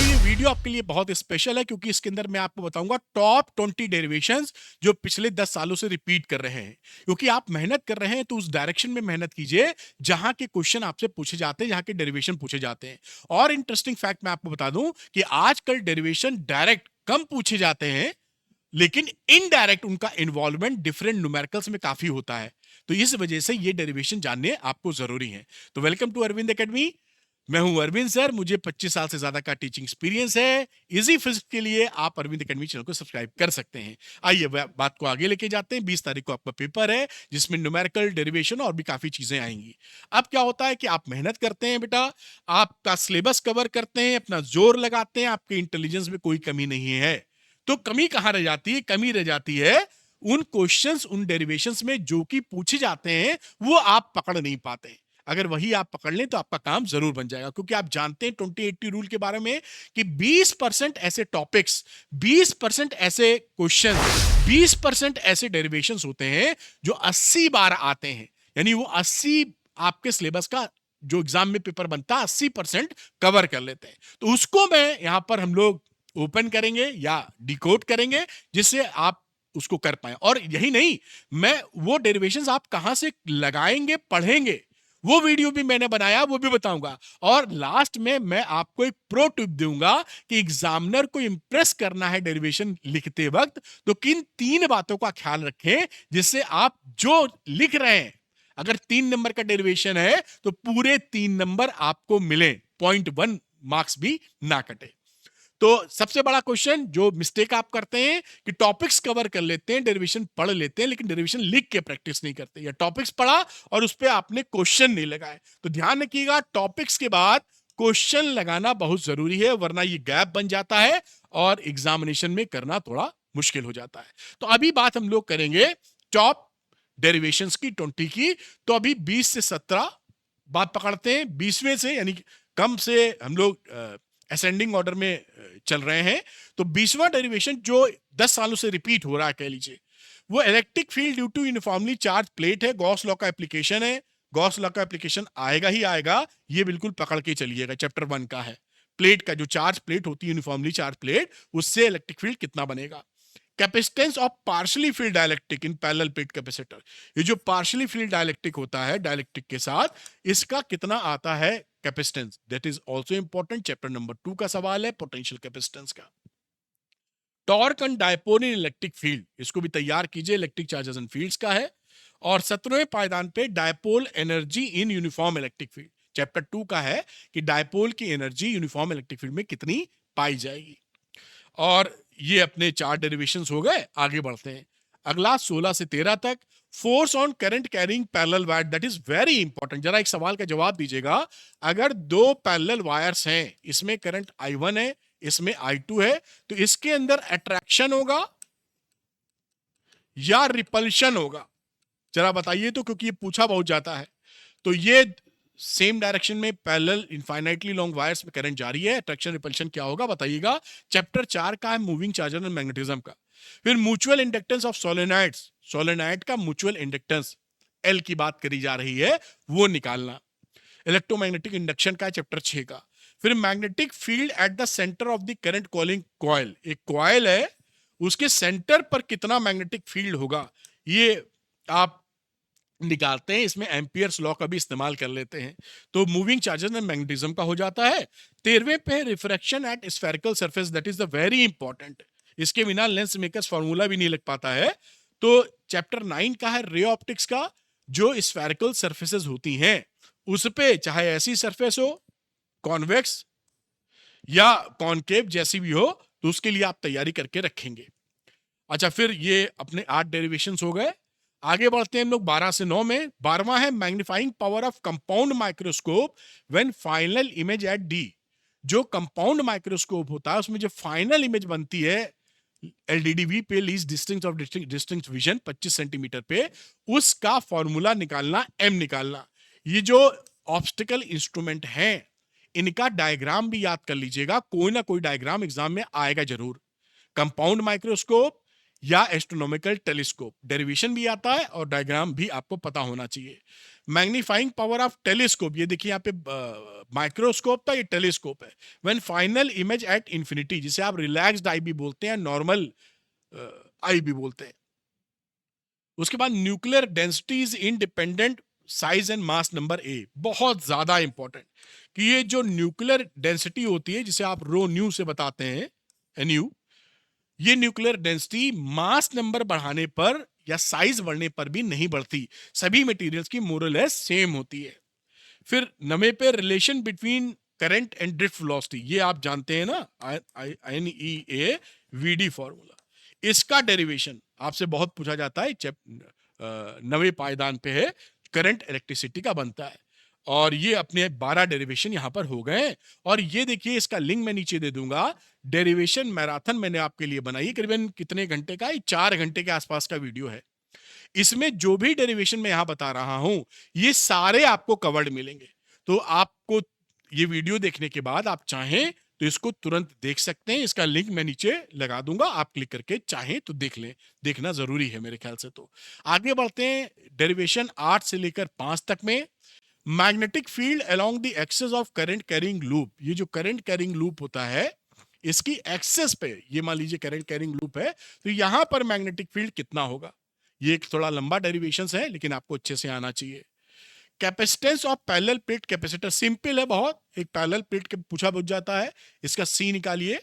दोस्तों ये वीडियो आपके लिए बहुत स्पेशल है क्योंकि इसके अंदर मैं आपको बताऊंगा टॉप 20 डेरिवेशंस जो पिछले 10 सालों से रिपीट कर रहे हैं। क्योंकि आप मेहनत कर रहे हैं तो उस डायरेक्शन में मेहनत कीजिए जहां के क्वेश्चन आपसे पूछे जाते हैं, जहां के डेरिवेशन पूछे जाते हैं। और इंटरेस्टिंग फैक्ट मैं आपको बता दूं कि आजकल डेरिवेशन डायरेक्ट कम पूछे जाते हैं, लेकिन इनडायरेक्ट उनका इन्वॉल्वमेंट डिफरेंट न्यूमेरिकल्स में काफी होता है। तो इस वजह से ये डेरिवेशन जानने आपको जरूरी है। तो वेलकम टू अरविंद एकेडमी। मैं हूं अरविंद सर, मुझे 25 साल से ज्यादा का टीचिंग एक्सपीरियंस है। इजी फिजिक्स के लिए आप अरविंद एकेडमी चैनल को सब्सक्राइब कर सकते हैं। आइए बात को आगे लेके जाते हैं। 20 तारीख को आपका पेपर है जिसमें न्यूमेरिकल डेरिवेशन और भी काफी चीजें आएंगी। अब क्या होता है कि आप मेहनत करते हैं बेटा, आपका सिलेबस कवर करते हैं, अपना जोर लगाते हैं, आपके इंटेलिजेंस में कोई कमी नहीं है। तो कमी कहां रह जाती है? कमी रह जाती है उन क्वेश्चंस, उन डेरिवेशंस में जो कि पूछे जाते हैं वो आप पकड़ नहीं पाते। अगर वही आप पकड़ लें तो आपका काम जरूर बन जाएगा। क्योंकि आप जानते हैं 2080 रूल के बारे में कि 20% ऐसे टॉपिक्स, 20% ऐसे क्वेश्चन, 20% ऐसे डेरिवेशंस होते हैं जो 80 बार आते हैं। यानी वो 80 आपके सिलेबस का जो एग्जाम में पेपर बनता है 80% कवर कर लेते हैं। तो उसको मैं यहां पर हम लोग ओपन करेंगे या डिकोड करेंगे जिससे आप उसको कर पाए। और यही नहीं, मैं वो डेरिवेशंस आप कहां से लगाएंगे, पढ़ेंगे, वो वीडियो भी मैंने बनाया, वो भी बताऊंगा। और लास्ट में मैं आपको एक प्रो टिप दूंगा कि एग्जामिनर को इंप्रेस करना है डेरिवेशन लिखते वक्त, तो किन 3 बातों का ख्याल रखें जिससे आप जो लिख रहे हैं, अगर 3 नंबर का डेरिवेशन है तो पूरे 3 नंबर आपको मिले, 0.1 मार्क्स भी ना कटे। तो सबसे बड़ा क्वेश्चन जो मिस्टेक आप करते हैं कि टॉपिक्स कवर कर लेते हैं, डेरिवेशन पढ़ लेते हैं, लेकिन डेरिवेशन लिख के प्रैक्टिस नहीं करते, या टॉपिक्स पढ़ा और उस पर आपने क्वेश्चन नहीं लगाए। तो ध्यान रखिएगा, टॉपिक्स के बाद क्वेश्चन लगाना बहुत जरूरी है, वरना ये गैप बन जाता है और एग्जामिनेशन में करना थोड़ा मुश्किल हो जाता है। तो अभी बात हम लोग करेंगे टॉप डेरिवेशंस की, 20 की। तो अभी 20 से 17 बात पकड़ते हैं। 20वें से यानी कम से हम लोग असेंडिंग ऑर्डर में चल रहे हैं। तो 20वां डेरिवेशन जो 10 सालों से रिपीट हो रहा है, कह लीजिए, वो electric field due to uniformly charge plate है। गॉस लॉ का एप्लीकेशन है। गॉस लॉ का एप्लीकेशन आएगा ही आएगा, ये बिल्कुल पकड़ के चलिएगा। चैप्टर 1 का है। प्लेट का जो चार्ज प्लेट होती है, यूनिफॉर्मली चार्ज प्लेट, उससे इलेक्ट्रिक फील्ड कितना बनेगा। Capacitance of partially field dielectric in parallel plate capacitor, ये जो पार्शियली फिल्ड डाइलेक्ट्रिक होता है डाइलेक्ट्रिक के साथ, इसका कितना आता है capacitance, that is also important. Chapter number 2 का सवाल है पोटेंशियल कैपेसिटेंस का। Torque and dipole in electric field, इसको भी तैयार कीजिए, इलेक्ट्रिक चार्जेस एंड फील्ड्स का है। और 17वें पायदान पे dipole energy in uniform electric field, chapter 2 का है कि डायपोल की एनर्जी यूनिफॉर्म इलेक्ट्रिक फील्ड में कितनी पाई जाएगी। और ये अपने 4 डेरिवेशंस हो गए। आगे बढ़ते हैं, अगला 16 से 13 तक। Force on current carrying parallel wire, that is very important. जरा एक सवाल का जवाब दीजिएगा। अगर 2 पैरेलल वायर्स हैं, इसमें करंट I1 है, इसमें I2 है, तो इसके अंदर अट्रैक्शन होगा या रिपल्शन होगा? जरा बताइए तो, क्योंकि ये पूछा बहुत जाता है। तो ये सेम डायरेक्शन में पैरेलल इनफाइनाइटली लॉन्ग वायर्स में करंट जारी है, अट्रैक्शन रिपल्शन क्या होगा बताइएगा। चैप्टर 4 का है मूविंग चार्जर एंड मैग्नेटिज्म का। फिर mutual inductance of solenoids, solenoid का म्यूचुअल इंडक्टेंस एल की बात करी जा रही है, वो निकालना। इलेक्ट्रोमैग्नेटिक इंडक्शन का है, चैप्टर 6 का। फिर magnetic field at the centre of the current calling coil, एक कॉइल है, उसके सेंटर पर कितना मैग्नेटिक फील्ड होगा, ये आप निकालते हैं। इसमें एम्पियर्स लॉ का भी इस्तेमाल कर लेते हैं। तो मूविंग चार्जेस एंड मैग्नेटिज्म का हो जाता है। 13वें पे refraction at spherical surface, that is the very important, इसके बिना लेंस मेकर्स फार्मूला भी नहीं लग पाता है। तो चैप्टर 9 का है रे ऑप्टिक्स का। जो स्फेरिकल सरफेसेस होती हैं उस पे, चाहे ऐसी सरफेस हो, कॉन्वेक्स या कॉनकेव, जैसी भी हो, तो उसके लिए आप तैयारी करके रखेंगे। अच्छा, फिर ये अपने 8 डेरिवेशंस हो गए। आगे बढ़ते हैं हम लोग 12 से 9 में। 12वां है magnifying power of compound microscope when final image at D. जो कंपाउंड माइक्रोस्कोप होता है उसमें जो फाइनल इमेज बनती है एलडीडीवी पे, least distance of distinct vision 25 centimetre पे, उसका फॉर्मूला निकालना, एम निकालना। ये जो ऑब्स्टिकल इंस्ट्रूमेंट हैं, इनका डायग्राम भी याद कर लीजिएगा, कोई ना कोई डायग्राम एग्जाम में आएगा जरूर। कंपाउंड माइक्रोस्कोप, या एस्ट्रोनॉमिकल टेलीस्कोप। डेरिवेशन भी आता है और डायग्राम भी आपको पता होना चाहिए। मैग्नीफाइंग पावर ऑफ टेलीस्कोप, ये देखिए यहाँ पे माइक्रोस्कोप था, ये टेलीस्कोप है। When final image at infinity, जिसे आप रिलैक्स्ड आई भी बोलते हैं, नॉर्मल आई भी बोलते हैं। उसके बाद nuclear density is independent size and mass number A, बहुत ज्यादा इंपॉर्टेंट कि ये जो न्यूक्लियर डेंसिटी होती है जिसे आप रो न्यू से बताते हैं, एनयू, ये न्यूक्लियर डेंसिटी मास नंबर बढ़ाने पर या साइज बढ़ने पर भी नहीं बढ़ती, सभी मटेरियल्स की मोरलेस सेम होती है। फिर नवे पे relation between current and drift velocity, ये आप जानते हैं ना, NEA-VD फॉर्मूला, इसका डेरिवेशन आपसे बहुत पूछा जाता है। नवे पायदान पे है, करंट इलेक्ट्रिसिटी का बनता है, और ये अपने 12 डेरिवेशन यहां पर हो गए। और ये देखिए, इसका लिंक मैं नीचे दे दूंगा। डेरिवेशन मैराथन मैंने आपके लिए बनाई, करीबन कितने घंटे का, 4 घंटे के आसपास का वीडियो है। इसमें जो भी डेरिवेशन मैं यहां बता रहा हूं, ये सारे आपको कवर्ड मिलेंगे। तो आपको ये वीडियो देखने के बाद आप चाहें तो इसको तुरंत देख सकते हैं। इसका लिंक मैं नीचे लगा दूंगा, आप क्लिक करके चाहें तो देख लें, देखना जरूरी है मेरे ख्याल से। तो आगे बढ़ते हैं डेरिवेशन 8 से लेकर 5 तक में। Magnetic field along the axis of current carrying loop, ये जो करंट कैरिंग लूप होता है, इसकी एक्सेस पे, ये मान लीजिए करंट कैरिंग लूप है, तो यहां पर मैग्नेटिक फील्ड कितना होगा। ये एक थोड़ा लंबा डेरिवेशन है, लेकिन आपको अच्छे से आना चाहिए। Capacitance of parallel plate capacitor, simple है बहुत, एक पैरेलल प्लेट के पूछा बुझ जाता है। इसका सी निकालिए,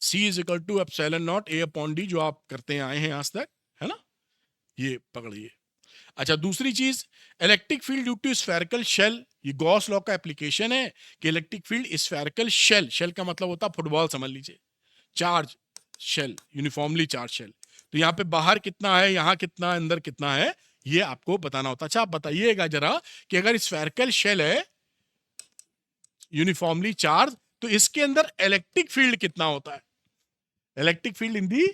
C is equal to epsilon not A upon D, जो आप करते हैं आए हैं आज तक, है ना, ये पकड़िए। अच्छा, दूसरी चीज, electric field due to spherical shell, ये गॉस लॉ का एप्लीकेशन है कि electric field spherical shell, shell का मतलब होता है फुटबॉल समझ लीजिए, charge shell, uniformly charge shell, तो यहाँ पे बाहर कितना है, यहाँ कितना है, अंदर कितना है, ये आपको बताना होता है। अच्छा, आप बताइएगा जरा कि अगर स्फेरिकल शेल है यूनिफॉर्मली चार्ज, तो इसके अंदर इलेक्ट्रिक फील्ड कितना होता है। Electric field in the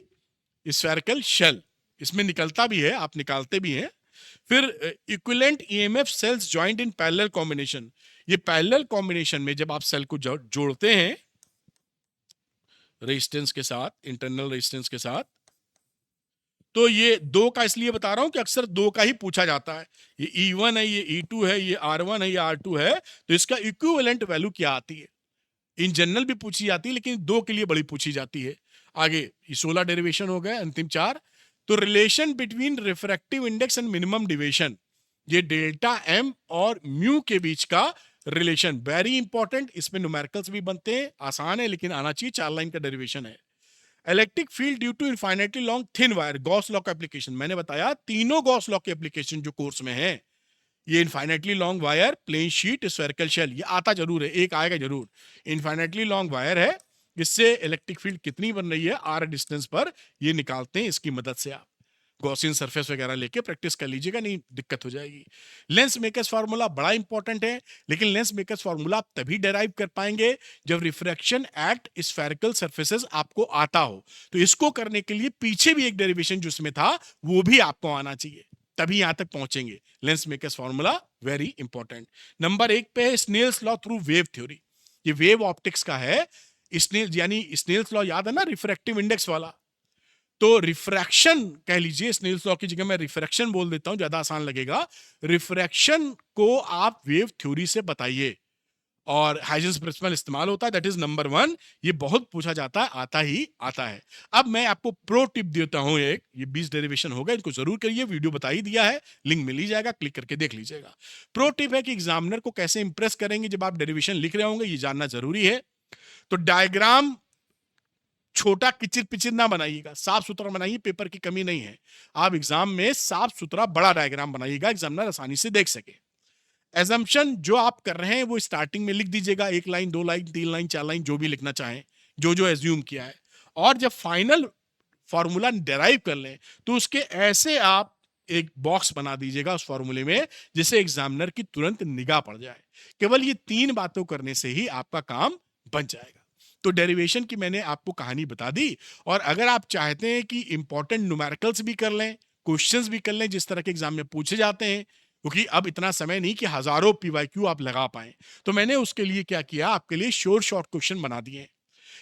spherical shell, इसमें निकलता भी है, आप निकालते भी हैं। फिर equivalent EMF cells joint in parallel combination, ये पैरेलल कॉम्बिनेशन में जब आप सेल को जोड़ते हैं रेजिस्टेंस के साथ, इंटरनल रेजिस्टेंस के साथ, तो ये दो का इसलिए बता रहा हूं कि अक्सर दो का ही पूछा जाता है। ये E1 है, ये E2 है, ये R1 है, ये R2 है, तो इसका इक्विवेलेंट वैल्यू क्या आती है। इन जनरल भी पूछी जाती है, लेकिन दो के लिए बड़ी पूछी जाती है। आगे ये 16 डेरिवेशन हो गए, अंतिम 4। तो relation between refractive index and minimum deviation, ये डेल्टा एम और म्यू के बीच का रिलेशन वेरी इंपॉर्टेंट, इसमें न्यूमेरिकल्स भी बनते हैं, आसान है लेकिन आना चाहिए, 4 लाइन का डेरिवेशन है। Electric field due to infinitely long thin wire, Gauss law का एप्लीकेशन मैंने बताया, तीनों गॉस लॉ के एप्लीकेशन जो कोर्स में है, ये infinitely long wire, plane sheet, spherical shell, ये आता जरूर है, एक आएगा जरूर। इनफाइनाइटली लॉन्ग वायर है, इससे इलेक्ट्रिक फील्ड कितनी बन रही है आर डिस्टेंस पर, ये निकालते हैं इसकी मदद से। आप गॉसियन सरफेस वगैरह लेके प्रैक्टिस कर लीजिएगा, नहीं दिक्कत हो जाएगी। लेंस मेकर्स फार्मूला बड़ा इंपॉर्टेंट है, लेकिन लेंस मेकर्स फार्मूला आप तभी डेराइव कर पाएंगे जब रिफ्रैक्शन एट स्फेरिकल सरफेसेस आपको आता हो। तो इसको करने के लिए पीछे भी एक डेरिवेशन जो इसमें था वो भी आपको आना चाहिए, तभी यहां तक पहुंचेंगे। Lens makers formula very important. Number 1 पे है Snell's law through wave theory, ये वेव ऑप्टिक्स का है। स्नेल यानी स्नेल्स लॉ याद है ना, रिफ्रैक्टिव इंडेक्स वाला, तो रिफ्रैक्शन कह लीजिए, स्नेल्स लॉ की जगह मैं रिफ्रैक्शन बोल देता हूं, ज्यादा आसान लगेगा। रिफ्रैक्शन को आप वेव थ्योरी से बताइए, और हाइजेंस प्रिंसिपल इस्तेमाल होता है, दैट इज नंबर 1। ये बहुत पूछा जाता है, आता ही आता है। अब मैं आपको प्रो टिप देता हूं एक, ये 20 डेरिवेशन हो गए, इनको जरूर करिए, वीडियो बता ही दिया है, लिंक मिल ही जाएगा, क्लिक करके देख लीजिएगा। प्रो टिप है कि एग्जामिनर को कैसे इंप्रेस करेंगे जब आप डेरिवेशन लिख रहे होंगे, ये जानना जरूरी है। तो डायग्राम छोटा किचिर पिचिर ना बनाइएगा, साफ सुथरा बनाइए, पेपर की कमी नहीं है। आप एग्जाम में साफ सुथरा बड़ा डायग्राम बनाइएगा, एग्जामिनर आसानी से देख सके। एजम्पशन जो आप कर रहे हैं वो स्टार्टिंग में लिख दीजिएगा, 1 लाइन 2 लाइन 3 लाइन 4 लाइन, जो भी लिखना चाहें, जो जो एज्यूम किया है। और जब फाइनल फॉर्मूला डेराइव कर लें तो उसके ऐसे आप एक बॉक्स बना दीजिएगा उस फॉर्मूले में, जिससे एग्जामिनर की तुरंत निगाह पड़ जाए। केवल ये 3 बातों करने से ही आपका काम बन जाएगा। तो डेरिवेशन की मैंने आपको कहानी बता दी, और अगर आप चाहते हैं कि इंपॉर्टेंट न्यूमेरिकल्स भी कर लें, क्वेश्चंस भी कर लें जिस तरह के एग्जाम में पूछे जाते हैं, क्योंकि अब इतना समय नहीं कि हजारों पीवाईक्यू आप लगा पाएं, तो मैंने उसके लिए क्या किया, आपके लिए शोर शॉर्ट क्वेश्चन बना दिए।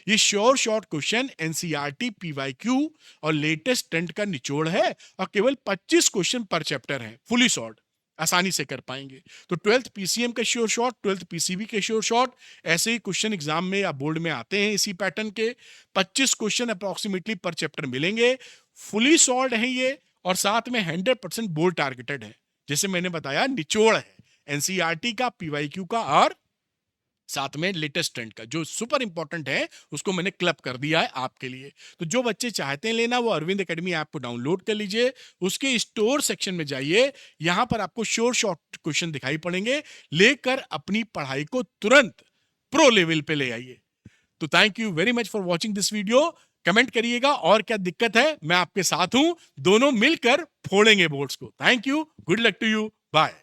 ये sure short question NCERT PYQ और लेटेस्ट ट्रेंड का निचोड़ है और केवल 25 क्वेश्चन पर चैप्टर है, फुली सॉर्ट, आसानी से कर पाएंगे। तो 12th पीसीएम के श्योर शॉर्ट, 12th पीसीबी के श्योर शॉर्ट, ऐसे ही क्वेश्चन एग्जाम में या बोर्ड में आते हैं इसी पैटर्न के। 25 क्वेश्चन अप्रोक्सीमेटली पर चैप्टर मिलेंगे, फुली सॉल्व है ये, और साथ में 100% बोर्ड टारगेटेड है। जैसे मैंने बताया, निचोड़ है एनसीईआरटी का, पीवाईक्यू का और साथ में लेटेस्ट ट्रेंड का। जो सुपर इंपॉर्टेंट है उसको मैंने क्लब कर दिया है आपके लिए। तो जो बच्चे चाहते हैं लेना, वो अरविंद एकेडमी ऐप को डाउनलोड कर लीजिए, उसके स्टोर सेक्शन में जाइए, यहां पर आपको श्योर शॉर्ट क्वेश्चन दिखाई पड़ेंगे, लेकर अपनी पढ़ाई को तुरंत प्रो लेवल पे ले आइए। तो thank you very much for watching this video. Comment करिएगा और क्या दिक्कत है, मैं आपके साथ हूं, दोनों मिलकर फोड़ेंगे बोर्ड्स को। Thank you, good luck to you, bye.